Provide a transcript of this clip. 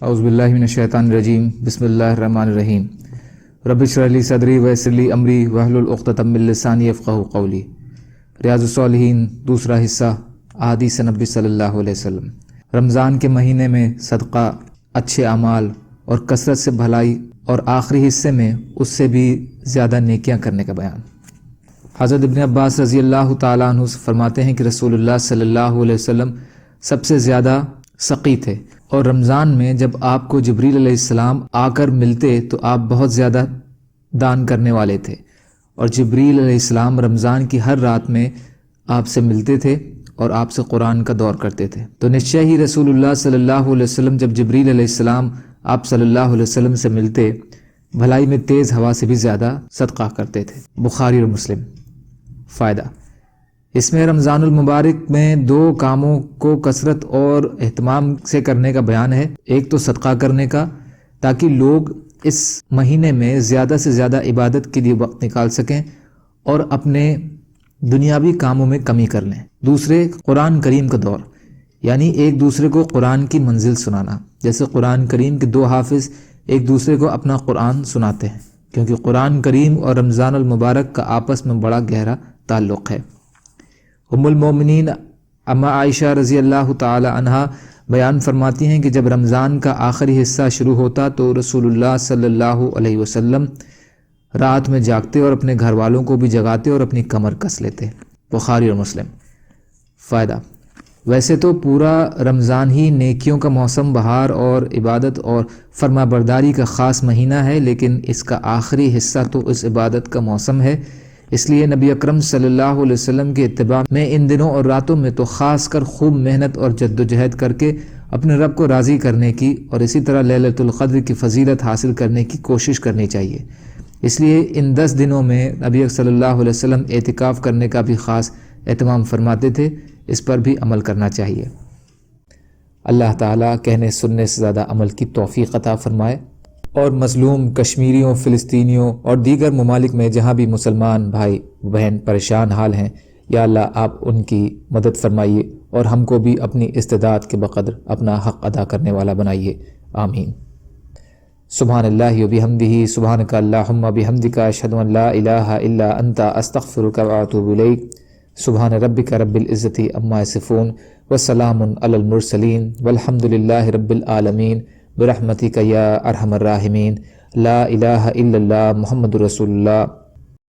اعوذ باللہ من الشیطان الرجیم بسم اللہ الرحمن الرحیم رب اشرح لی صدری ویسر لی امری واحلل عقدۃ من لسانی یفقہوا قولی۔ ریاض الصالحین دوسرا حصہ، احادیث نبی صلی اللہ علیہ وسلم۔ رمضان کے مہینے میں صدقہ، اچھے اعمال اور کثرت سے بھلائی، اور آخری حصے میں اس سے بھی زیادہ نیکیاں کرنے کا بیان۔ حضرت ابن عباس رضی اللہ تعالیٰ عنہ فرماتے ہیں کہ رسول اللہ صلی اللہ علیہ وسلم سب سے زیادہ سقی تھے، اور رمضان میں جب آپ کو جبریل علیہ السلام آ کر ملتے تو آپ بہت زیادہ دان کرنے والے تھے، اور جبریل علیہ السلام رمضان کی ہر رات میں آپ سے ملتے تھے اور آپ سے قرآن کا دور کرتے تھے۔ تو نشچے ہی رسول اللہ صلی اللہ علیہ وسلم جب جبریل علیہ السلام آپ صلی اللہ علیہ وسلم سے ملتے، بھلائی میں تیز ہوا سے بھی زیادہ صدقہ کرتے تھے۔ بخاری اور مسلم۔ فائدہ: اس میں رمضان المبارک میں دو کاموں کو کثرت اور اہتمام سے کرنے کا بیان ہے۔ ایک تو صدقہ کرنے کا، تاکہ لوگ اس مہینے میں زیادہ سے زیادہ عبادت کے لیے وقت نکال سکیں اور اپنے دنیاوی کاموں میں کمی کر لیں۔ دوسرے، قرآن کریم کا دور، یعنی ایک دوسرے کو قرآن کی منزل سنانا، جیسے قرآن کریم کے دو حافظ ایک دوسرے کو اپنا قرآن سناتے ہیں، کیونکہ قرآن کریم اور رمضان المبارک کا آپس میں بڑا گہرا تعلق ہے۔ ام المومنین اما عائشہ رضی اللہ تعالی عنہا بیان فرماتی ہیں کہ جب رمضان کا آخری حصہ شروع ہوتا تو رسول اللہ صلی اللہ علیہ وسلم رات میں جاگتے اور اپنے گھر والوں کو بھی جگاتے اور اپنی کمر کس لیتے۔ بخاری اور مسلم۔ فائدہ: ویسے تو پورا رمضان ہی نیکیوں کا موسم، بہار اور عبادت اور فرما برداری کا خاص مہینہ ہے، لیکن اس کا آخری حصہ تو اس عبادت کا موسم ہے۔ اس لیے نبی اکرم صلی اللہ علیہ وسلم کے اتباع میں ان دنوں اور راتوں میں تو خاص کر خوب محنت اور جد و جہد کر کے اپنے رب کو راضی کرنے کی اور اسی طرح لیلۃ القدر کی فضیلت حاصل کرنے کی کوشش کرنی چاہیے۔ اس لیے ان 10 دنوں میں نبی صلی اللہ علیہ وسلم اعتکاف کرنے کا بھی خاص اہتمام فرماتے تھے، اس پر بھی عمل کرنا چاہیے۔ اللہ تعالیٰ کہنے سننے سے زیادہ عمل کی توفیق عطا فرمائے، اور مظلوم کشمیریوں، فلسطینیوں اور دیگر ممالک میں جہاں بھی مسلمان بھائی بہن پریشان حال ہیں، یا اللہ آپ ان کی مدد فرمائیے اور ہم کو بھی اپنی استعداد کے بقدر اپنا حق ادا کرنے والا بنائیے، آمین۔ سبحان اللہ و بحمدہ، سبحانک اللہم بحمدک، اشہد ان لا الہ الا انت، استغفرک و اتوب الیک۔ سبحان ربک رب العزت عما یصفون، وسلام علی المرسلین، والحمد للہ رب العالمین، برحمتک یا ارحم الراحمین۔ لا الہ الا اللہ محمد رسول اللہ۔